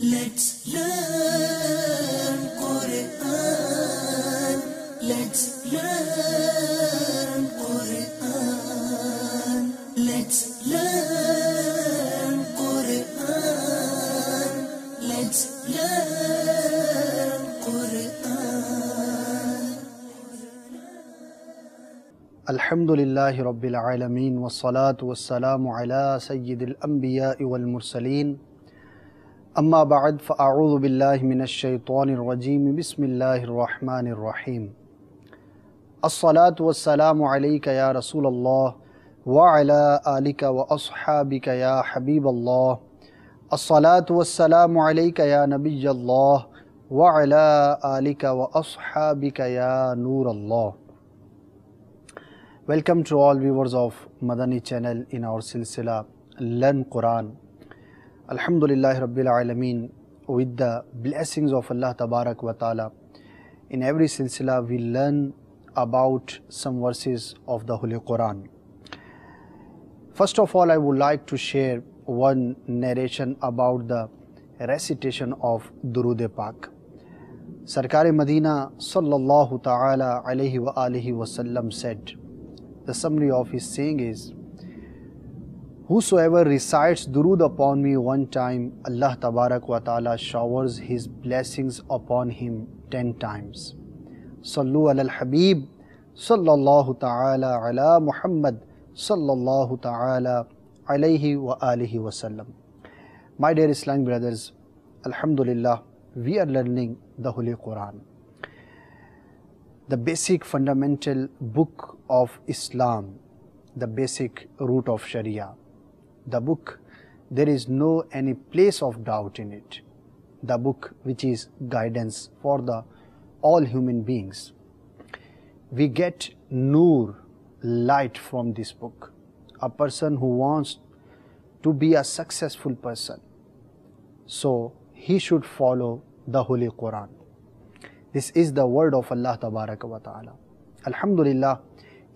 Let's learn Quran. Let's learn Quran. Let's learn Quran. Let's learn Quran. Alhamdulillahi Rabbil Alameen wassalatu wassalamu ala Sayyidil Anbiya'i wal Mursaleen. Amma ba'd, fa'a'udhu billahi minash shaytanir rajeem. Bismillahir rahmanir rahim. As-salatu wassalamu alayka ya Rasulallah wa ala alika wa ashabika ya Habiballah. As-salatu wassalamu alayka ya Nabiyallah wa ala alika wa ashabika ya Nurallah. Welcome to all viewers of Madani channel in our silsila Learn Quran. Alhamdulillah Rabbil Alameen, with the blessings of Allah Tabarak wa Ta'ala. In every silsila we learn about some verses of the Holy Quran. First of all, I would like to share one narration about the recitation of Durood Pak. Sarkar Madina sallallahu ta'ala alayhi wa alihi wasallam said, the summary of his saying is, whosoever recites durood upon me one time, Allah Tabarak wa Ta'ala showers His blessings upon him 10 times. Sallu ala al-Habib, sallallahu ta'ala ala Muhammad, sallallahu ta'ala alayhi wa alihi wa sallam. My dear Islamic brothers, Alhamdulillah, we are learning the Holy Quran, the basic fundamental book of Islam, the basic root of Sharia. The book, there is no any place of doubt in it. The book which is guidance for the all human beings. We get nur, light from this book. A person who wants to be a successful person, so he should follow the Holy Quran. This is the word of Allah Tabaraka wa Ta'ala. Alhamdulillah,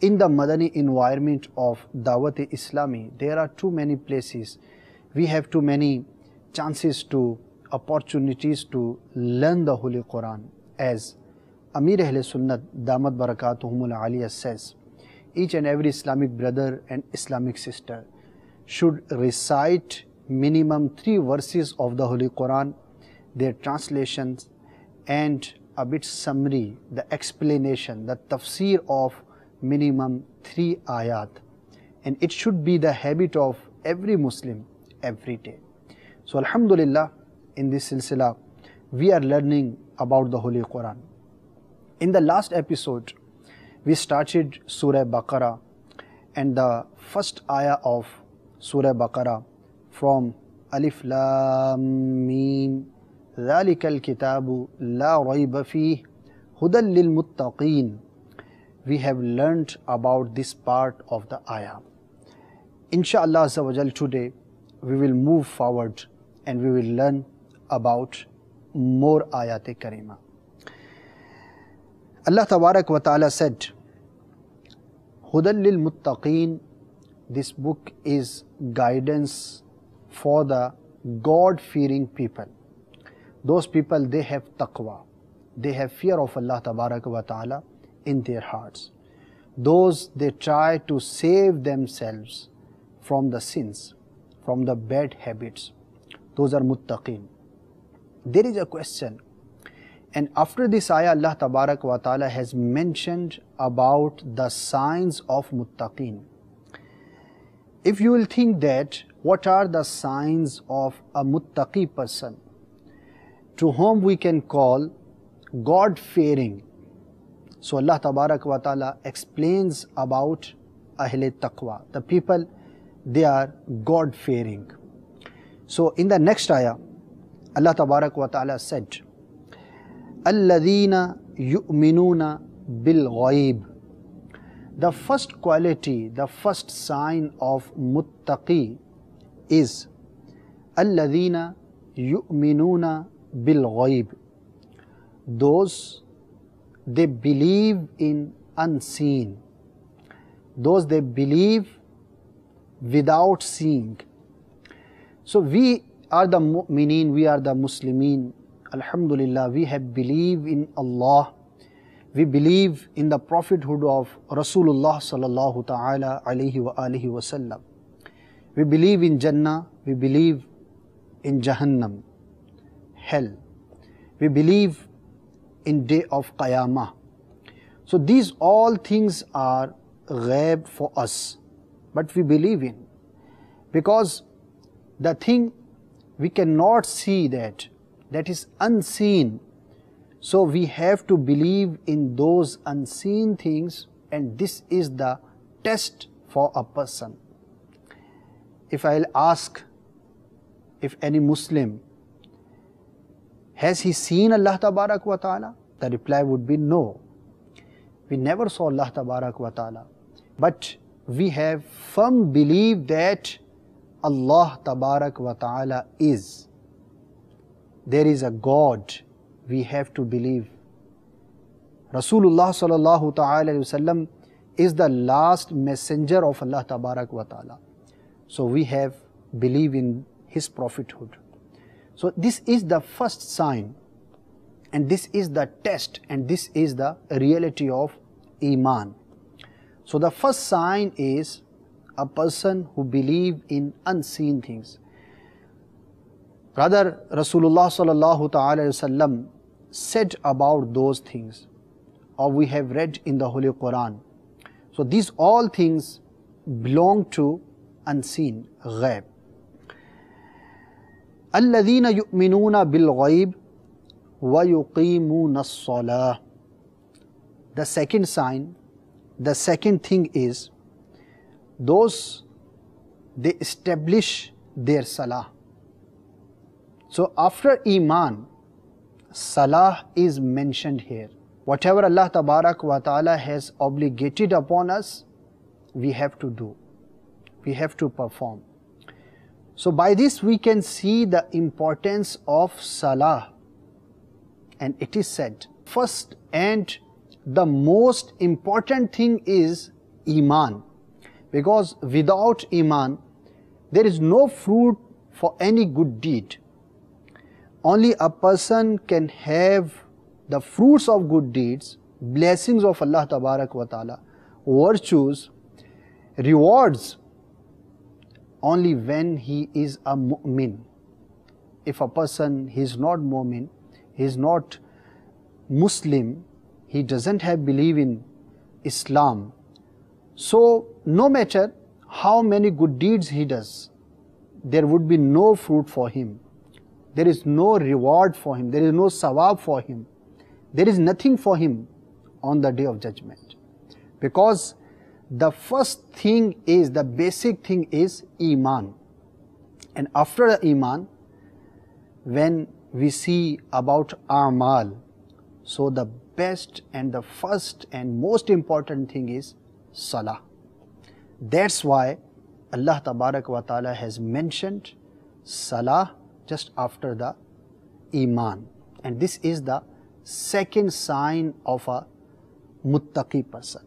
in the Madani environment of Dawat-e-Islami, there are too many places. We have too many chances to, opportunities to learn the Holy Quran. As Amir Ahle Sunnat Damat Barakatuhumul Aliyah says, each and every Islamic brother and Islamic sister should recite minimum 3 verses of the Holy Quran, their translations and a bit summary, the explanation, the tafsir of minimum 3 ayat, and it should be the habit of every Muslim every day. So Alhamdulillah, in this silsila we are learning about the Holy Quran. In the last episode we started Surah Baqarah, and the first ayah of Surah Baqarah from Alif Lam Mim Dhalikal Kitabu La Rayba Fih Hudan Lil Muttaqeen. We have learned about this part of the ayah. Insha'Allah Azza wa Jal, today we will move forward and we will learn about more ayat-e karima. Allah Tabarak wa Ta'ala said, Hudan lil Muttaqeen. This book is guidance for the God-fearing people. Those people, they have taqwa, they have fear of Allah Tabarak wa Ta'ala in their hearts. Those, they try to save themselves from the sins, from the bad habits. Those are muttaqeen. There is a question, and after this ayah Allah Tabarak wa Ta'ala has mentioned about the signs of muttaqeen. If you will think that what are the signs of a muttaqi person, to whom we can call God-fearing, so Allah Tabarak wa Ta'ala explains about Ahle Taqwa, the people, they are God-fearing. So in the next ayah, Allah Tabarak wa Ta'ala said, Alladhina yu'minuna bil ghaib. The first quality, the first sign of muttaqi is Alladhina yu'minuna bil ghaib. Those, they believe in unseen. Those, they believe without seeing. So we are the mu'mineen, we are the Muslimin. Alhamdulillah, we have believed in Allah. We believe in the prophethood of Rasulullah sallallahu ta'ala alayhi wa alihi wa sallam. We believe in Jannah, we believe in Jahannam, hell. We believe in day of Qiyamah. So these all things are ghaib for us, but we believe in, because the thing we cannot see, that is unseen. So we have to believe in those unseen things, and this is the test for a person. If I'll ask, if any Muslim, has he seen Allah Tabarak wa Ta'ala? The reply would be no. We never saw Allah Tabarak wa Ta'ala. But we have firm belief that Allah Tabarak wa Ta'ala is. There is a God, we have to believe. Rasulullah sallallahu ta'ala alayhi wasallam is the last messenger of Allah Tabarak wa Ta'ala. So we have believe in his prophethood. So this is the first sign, and this is the test, and this is the reality of Iman. So the first sign is a person who believes in unseen things. Rather, Rasulullah sallallahu ta'ala wasallam said about those things, or we have read in the Holy Quran. So these all things belong to unseen, ghaib. الَّذِينَ يُؤْمِنُونَ بِالْغَيْبِ وَيُقِيمُونَ الصَّلَاةِ. The second sign, the second thing is, those, they establish their salah. So after Iman, salah is mentioned here. Whatever Allah Tabarak wa Ta'ala has obligated upon us, we have to do. We have to perform. So by this we can see the importance of salah. And it is said, first and the most important thing is Iman. Because without Iman, there is no fruit for any good deed. Only a person can have the fruits of good deeds, blessings of Allah Tabarak wa Ta'ala, virtues, rewards, only when he is a mu'min. If a person, he is not mu'min, he is not Muslim, he doesn't have belief in Islam, so no matter how many good deeds he does, there would be no fruit for him. There is no reward for him, there is no sawab for him, there is nothing for him on the day of judgment. Because the first thing is, the basic thing is Iman. And after the Iman, when we see about A'mal, so the best and the first and most important thing is Salah. That's why Allah Tabarak wa Ta'ala has mentioned Salah just after the Iman. And this is the second sign of a muttaqi person.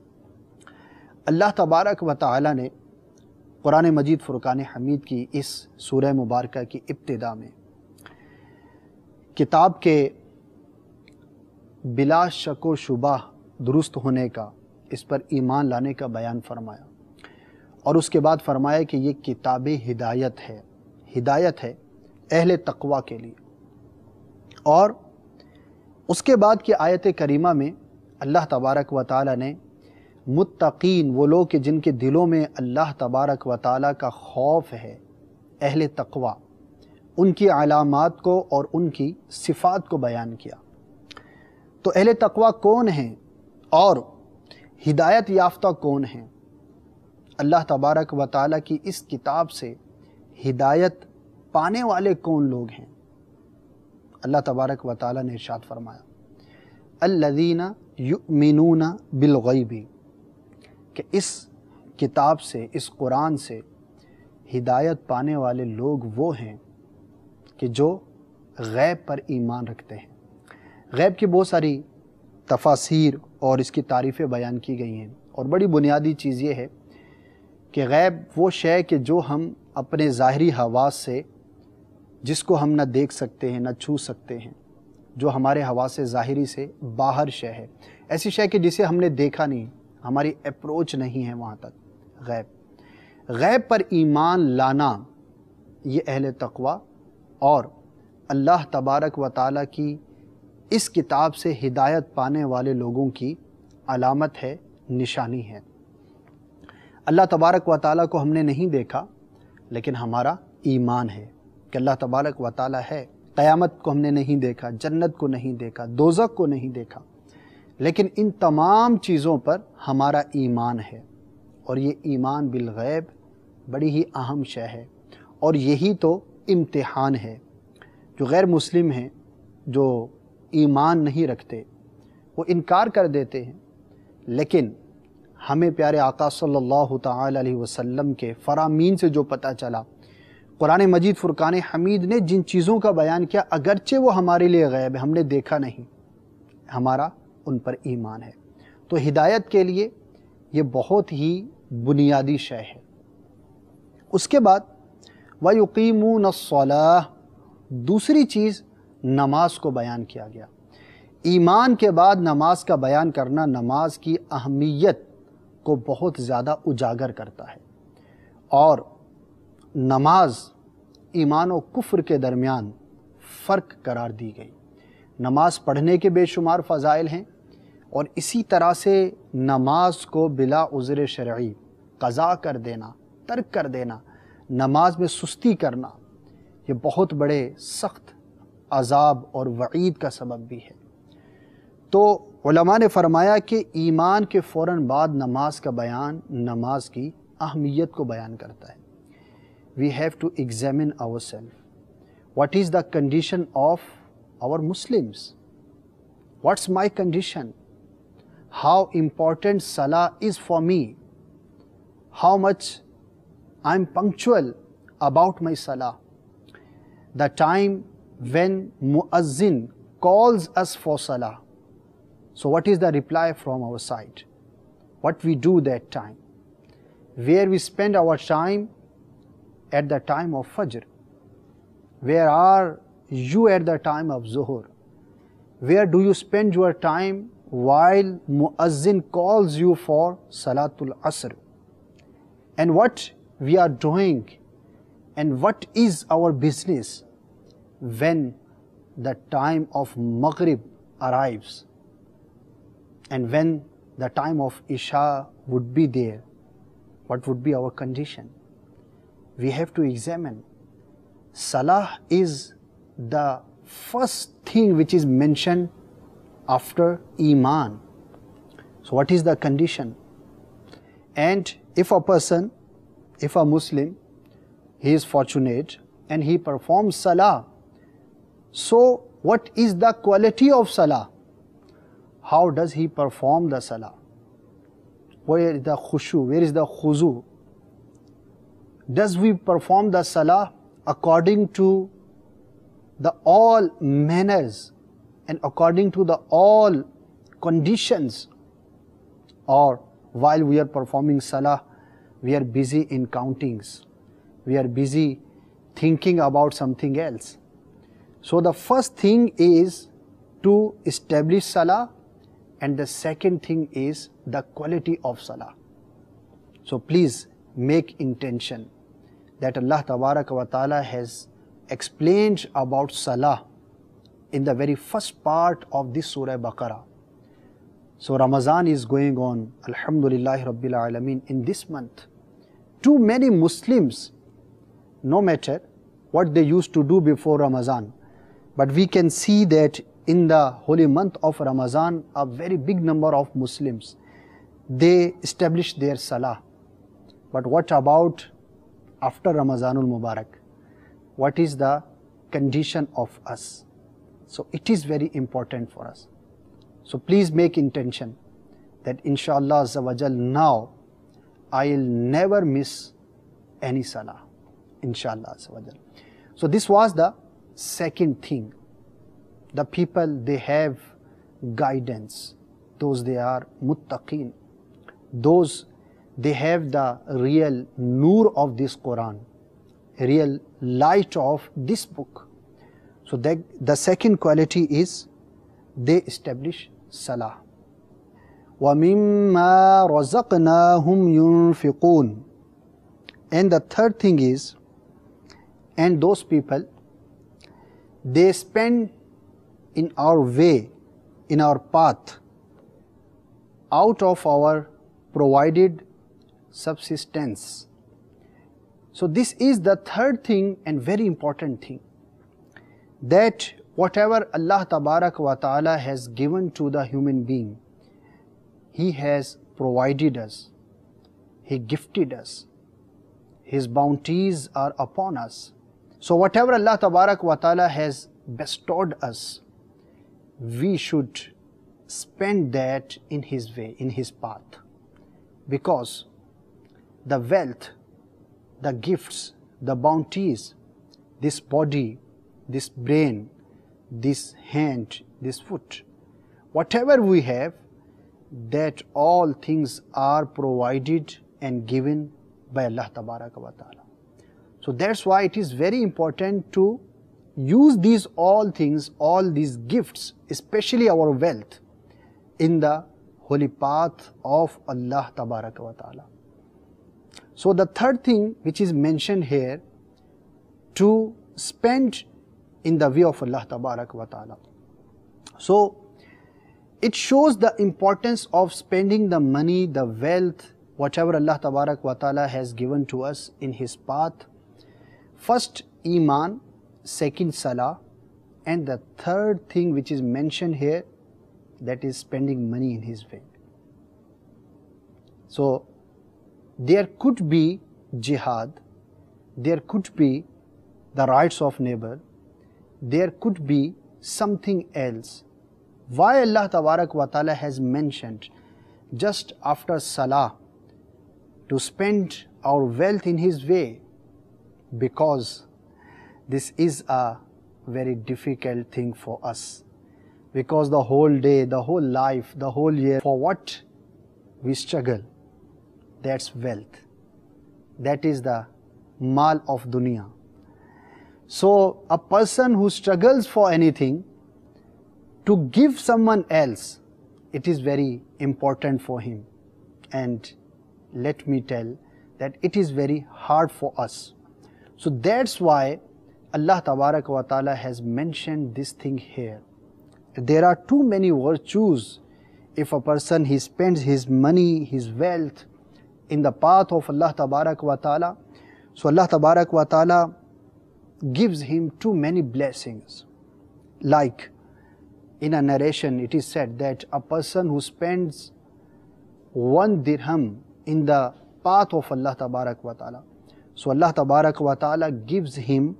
अल्लाह तबारक व ताला ने कुरान मजीद फुरकान हमीद की इस सूरह मुबारका की इब्तिदा में किताब के बिला शक व शुबा दुरुस्त होने का, इस पर ईमान लाने का बयान फरमाया, और उसके बाद फरमाया कि ये किताब हिदायत है अहले तक़वा के लिए। और उसके बाद की आयत करीमा में अल्लाह तबारक व ताला ने मुत्तकीन, वो लोग कि जिनके दिलों में अल्लाह तबारक व ताला का खौफ है, अहले तक़वा, उनकी अलामात को और उनकी सिफ़ात को बयान किया। तो अहले तक़वा कौन हैं और हिदायत याफ्ता कौन हैं? अल्लाह तबारक व ताला की इस किताब से हिदायत पाने वाले कौन लोग हैं? अल्लाह तबारक व ताला ने इरशाद फरमाया, अल्लज़ीना युमिनूना बिलग़ैबी, कि इस किताब से, इस कुरान से हिदायत पाने वाले लोग वो हैं कि जो गैब पर ईमान रखते हैं। गैब की बहुत सारी तफासीर और इसकी तारीफ़ें बयान की गई हैं, और बड़ी बुनियादी चीज़ ये है कि गैब वो शय कि जो हम अपने ज़ाहिरी हवास से जिसको हम न देख सकते हैं, न छू सकते हैं, जो हमारे हवा से ज़ाहिरी से बाहर शय है, ऐसी शय कि जिसे हमने देखा नहीं, हमारी अप्रोच नहीं है वहाँ तक। गैब पर ईमान लाना ये अहले तक़वा और अल्लाह तबारक व ताला की इस किताब से हिदायत पाने वाले लोगों की अलामत है, निशानी है। अल्लाह तबारक व ताला को हमने नहीं देखा, लेकिन हमारा ईमान है कि अल्लाह तबारक व ताला है। क़यामत को हमने नहीं देखा, जन्नत को नहीं देखा, दोज़ख को नहीं देखा, लेकिन इन तमाम चीज़ों पर हमारा ईमान है। और ये ईमान बिल गैब बड़ी ही अहम शय है, और यही तो इम्तिहान है। जो गैर मुस्लिम हैं, जो ईमान नहीं रखते, वो इनकार कर देते हैं, लेकिन हमें प्यारे आका सल्लल्लाहु ताला अलैहि वसल्लम के फ़रामीन से जो पता चला, कुरान मजीद फ़ुरक़ान हमीद ने जिन चीज़ों का बयान किया, अगरचे वो हमारे लिए गैब है, हमने देखा नहीं, हमारा उन पर ईमान है। तो हिदायत के लिए ये बहुत ही बुनियादी शय है। उसके बाद वयुक़ीमूनस्सलाह, दूसरी चीज़ नमाज को बयान किया गया। ईमान के बाद नमाज का बयान करना नमाज की अहमियत को बहुत ज़्यादा उजागर करता है। और नमाज ईमान और कुफ्र के दरमियान फ़र्क करार दी गई। नमाज पढ़ने के बेशुमार फ़ज़ाइल हैं, और इसी तरह से नमाज को बिला उज़्र शरई क़ज़ा कर देना, तर्क कर देना, नमाज में सुस्ती करना, ये बहुत बड़े सख्त अज़ाब और वईद का सबब भी है। तो उलमा ने फरमाया कि ईमान के फ़ौरन बाद नमाज का बयान नमाज की अहमियत को बयान करता है। We have to examine our self, what is the condition of our Muslims, what's my condition, how important सलाह is for me, how much I am punctual about my सलाह, the time when muazzin calls us for salah, so what is the reply from our side, what we do that time, where we spend our time at the time of fajr, where are you at the time of zuhur, where do you spend your time while muazzin calls you for salatul asr, and what we are doing and what is our business when the time of Maghrib arrives, and when the time of Isha would be there, what would be our condition? We have to examine. Salah is the first thing which is mentioned after Iman. So what is the condition? And if a person, if a Muslim, he is fortunate and he performs Salah, so what is the quality of Salah? How does he perform the Salah? Where is the khushu? Where is the khuzu? Does we perform the Salah according to the all manners and according to the all conditions? Or while we are performing Salah, we are busy in countings, we are busy thinking about something else? So the first thing is to establish Salah, and the second thing is the quality of Salah. So please make intention that Allah Tabaraka wa Ta'ala has explained about Salah in the very first part of this Surah Baqarah. So Ramadan is going on, Alhamdulillah Rabbil Alameen, in this month. Too many Muslims, no matter what they used to do before Ramadan, but we can see that in the holy month of Ramadan, a very big number of Muslims, they establish their Salah. But what about after Ramazanul Mubarak? What is the condition of us? So it is very important for us. So please make intention that inshallah Azza wa Jal, now I'll never miss any Salah, inshallah Azza wa Jal. So this was the second thing. The people, they have guidance, those they are muttaqeen, those they have the real nur of this Quran, real light of this book. So the second quality is they establish salah. وَمِمَّا رَزَقْنَاهُمْ يُنْفِقُونَ. And the third thing is, and those people, they spend in our way, in our path, out of our provided subsistence. So this is the third thing and very important thing, that whatever Allah Tabarak wa Ta'ala has given to the human being, He has provided us, He gifted us, His bounties are upon us. So whatever Allah Tabarak wa Ta'ala has bestowed us, we should spend that in His way, in His path. Because the wealth, the gifts, the bounties, this body, this brain, this hand, this foot, whatever we have, that all things are provided and given by Allah Tabaraka wa Ta'ala. So that's why it is very important to use these all things, all these gifts, especially our wealth, in the holy path of Allah Tabaraka wa Ta'ala. So the third thing which is mentioned here, to spend in the way of Allah Tabaraka wa Ta'ala. So it shows the importance of spending the money, the wealth, whatever Allah Tabarak wa Ta'ala has given to us in His path. First, Iman, second, Salah, and the third thing which is mentioned here, that is spending money in His way. So there could be jihad, there could be the rights of neighbor, there could be something else. Why Allah Tabarak wa Ta'ala has mentioned just after Salah to spend our wealth in His way? Because this is a very difficult thing for us. Because the whole day, the whole life, the whole year, for what we struggle, that's wealth. That is the mal of dunya. So a person who struggles for anything, to give someone else, it is very important for him. And let me tell that it is very hard for us. So that's why Allah Tabarak wa Ta'ala has mentioned this thing here. There are too many virtues. If a person, he spends his money, his wealth in the path of Allah Tabarak wa Ta'ala, so Allah Tabarak wa Ta'ala gives him too many blessings. Like in a narration it is said that a person who spends 1 dirham in the path of Allah Tabarak wa Ta'ala, so Allah Tabarak wa Ta'ala gives him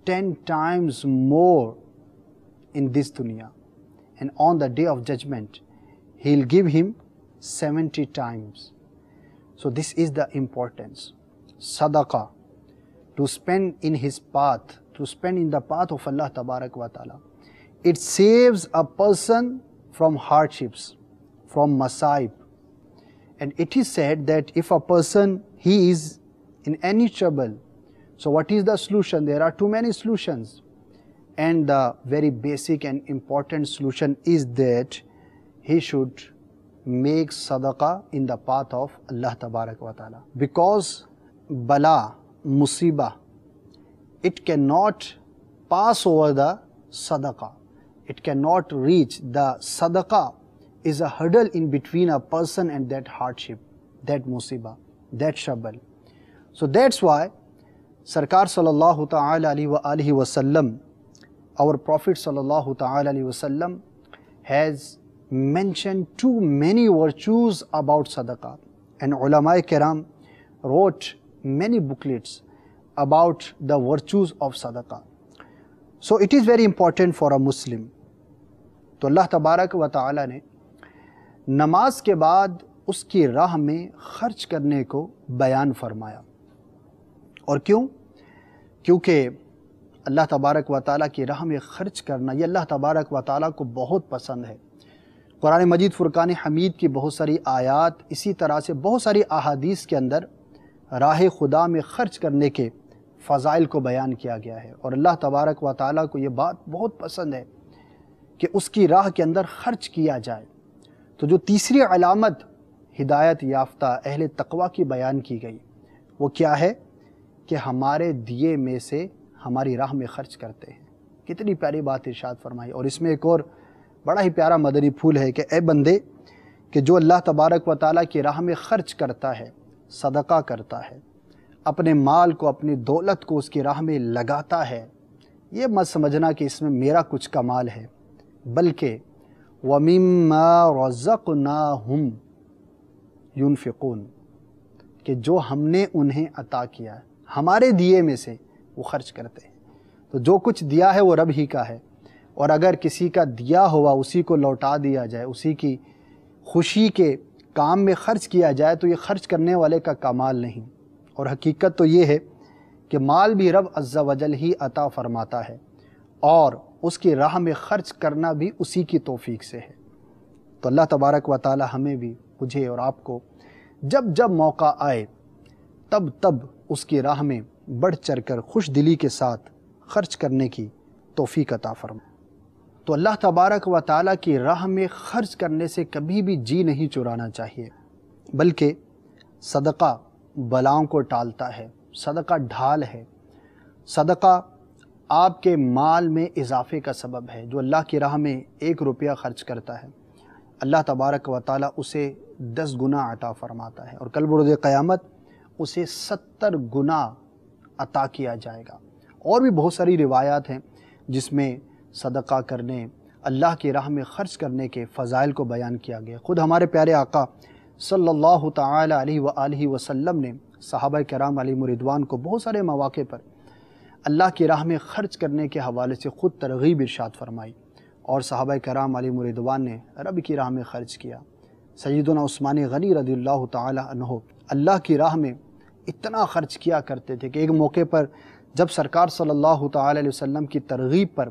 10 times more in this dunya, and on the day of judgment He'll give him 70 times. So this is the importance. Sadaqah, to spend in His path, to spend in the path of Allah Tabarak wa Ta'ala. It saves a person from hardships, from masaib. And it is said that if a person, he is in any trouble, so what is the solution? There are too many solutions. And the very basic and important solution is that he should make sadaqah in the path of Allah Tabarak wa Ta'ala. Because bala, musibah, it cannot pass over the sadaqah. It cannot reach. The sadaqah is a hurdle in between a person and that hardship, that musibah, that trouble. So that's why Sarkar sallallahu ta'ala alayhi wa sallam, our Prophet sallallahu ta'ala alayhi wa sallam, has mentioned too many virtues about sadaqah. And ulama kiram wrote many booklets about the virtues of sadaqah. So it is very important for a Muslim. तो अल्लाह तबारक व ताला ने नमाज के बाद उसकी राह में खर्च करने को बयान फरमाया. और क्यों? क्योंकि अल्लाह तबारक व ताला की राह में खर्च करना ये अल्लाह तबारक व ताला को बहुत पसंद है. कुरान मजीद फुरकान हमीद की बहुत सारी आयात, इसी तरह से बहुत सारी अहादीस के अंदर राह खुदा में खर्च करने के فضائل کو بیان کیا گیا ہے، اور اللہ تبارک و تعالیٰ کو یہ بات بہت پسند ہے کہ اس کی راہ کے اندر خرچ کیا جائے۔ تو جو تیسری علامت ہدایت یافتہ اہل تقوی کی بیان کی گئی وہ کیا ہے کہ ہمارے دیے میں سے ہماری راہ میں خرچ کرتے ہیں۔ کتنی پیاری بات ارشاد فرمائی۔ اور اس میں ایک اور بڑا ہی پیارا مدنی پھول ہے کہ اے بندے کہ جو اللہ تبارک و تعالیٰ کی راہ میں خرچ کرتا ہے، صدقہ کرتا ہے، اپنے مال کو، اپنی دولت کو اس کی راہ میں لگاتا ہے، یہ مت سمجھنا کہ اس میں میرا کچھ کمال ہے، بلکہ وَمِمَّا رَزَقْنَاهُمْ يُنْفِقُونَ، کہ جو ہم نے انہیں عطا کیا ہے، ہمارے دیے میں سے وہ خرچ کرتے ہیں۔ تو جو کچھ دیا ہے وہ رب ہی کا ہے، اور اگر کسی کا دیا ہوا اسی کو لوٹا دیا جائے، اسی کی خوشی کے کام میں خرچ کیا جائے، تو یہ خرچ کرنے والے کا کمال نہیں۔ اور حقیقت تو یہ ہے کہ مال بھی رب عز و جل ہی عطا فرماتا ہے، اور اس کی راہ میں خرچ کرنا بھی اسی کی توفیق سے ہے۔ تو اللہ تبارک و تعالی ہمیں بھی، مجھے اور آپ کو جب جب موقع آئے تب تب اس کی راہ میں بڑھ چڑھ کر خوش دلی کے ساتھ خرچ کرنے کی توفیق عطا فرمائے۔ تو اللہ تبارک و تعالیٰ کی راہ میں خرچ کرنے سے کبھی بھی جی نہیں چرانا چاہیے، بلکہ صدقہ بلاؤں کو ٹالتا ہے، صدقہ ڈھال ہے، صدقہ آپ کے مال میں اضافے کا سبب ہے۔ جو اللہ کی راہ میں 1 روپیہ خرچ کرتا ہے، اللہ تبارک و تعالیٰ اسے 10 گنا عطا فرماتا ہے، اور کل بروز قیامت اسے 70 گنا عطا کیا جائے گا۔ اور بھی بہت ساری روایات ہیں جس میں صدقہ کرنے، اللہ کی راہ میں خرچ کرنے کے فضائل کو بیان کیا گیا۔ خود ہمارے پیارے آقا صلی اللہ تعالی علیہ وآلہ وسلم نے صحابہ کرام علیہم رضوان کو بہت سارے مواقع پر اللہ کی راہ میں خرچ کرنے کے حوالے سے خود ترغیب ارشاد فرمائی، اور صحابہ کرام علیہم رضوان نے رب کی راہ میں خرچ کیا۔ سیدنا عثمان غنی رضی اللہ تعالی عنہ اللہ کی راہ میں اتنا خرچ کیا کرتے تھے کہ ایک موقع پر جب سرکار صلی اللہ تعالی علیہ وسلم کی ترغیب پر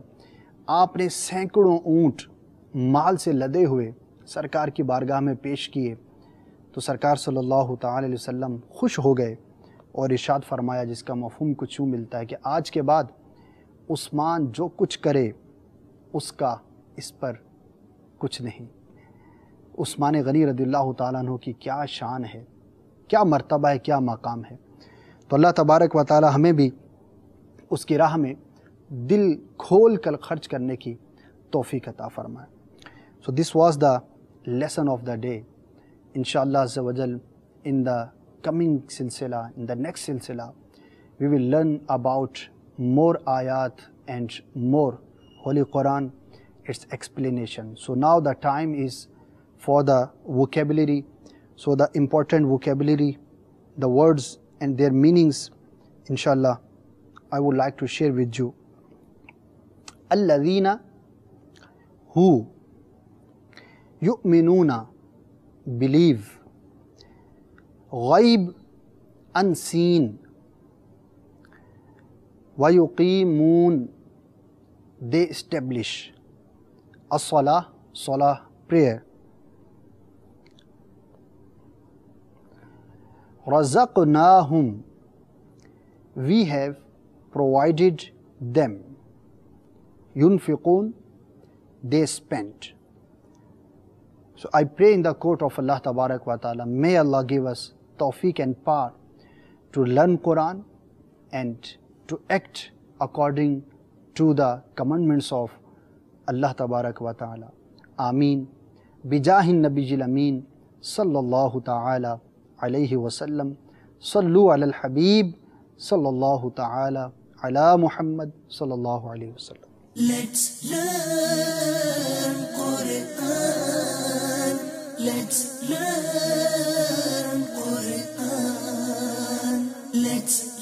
آپ نے سینکڑوں اونٹ مال سے لدے ہوئے سرکار کی بارگاہ میں پیش کیے، تو سرکار صلی اللہ تعالی علیہ وسلم خوش ہو گئے اور ارشاد فرمایا، جس کا مفہوم کچھ یوں ملتا ہے کہ آج کے بعد عثمان جو کچھ کرے اس کا اس پر کچھ نہیں۔ عثمان غنی رضی اللہ تعالیٰ عنہ کی کیا شان ہے، کیا مرتبہ ہے، کیا مقام ہے۔ تو اللہ تبارک و تعالی ہمیں بھی اس کی راہ میں دل کھول کر خرچ کرنے کی توفیق عطا فرمائے۔ So this was the lesson of the day. Inshallah Azza wa Jal, in the coming silsila, in the next silsila, we will learn about more ayat and more Holy Quran, its explanation. So now the time is for the vocabulary. So the important vocabulary, the words and their meanings, inshallah, I would like to share with you. Alladhina, who, yu'minuna, believe, ghaib, unseen, wa yuqimun, they establish, as-salah, salah, prayer, razaqnahum, we have provided them, yunfiqun, they spent. So I pray in the court of Allah Tabarak wa Ta'ala, may Allah give us tawfiq and power to learn Quran and to act according to the commandments of Allah Tabarak wa Ta'ala. Ameen. Bijahin Nabiyil Ameen sallallahu ta'ala alayhi wa sallam. Sallu ala al-Habib sallallahu ta'ala ala Muhammad sallallahu alayhi wa sallam. Let's learn Quran. Let's learn Quran. Let's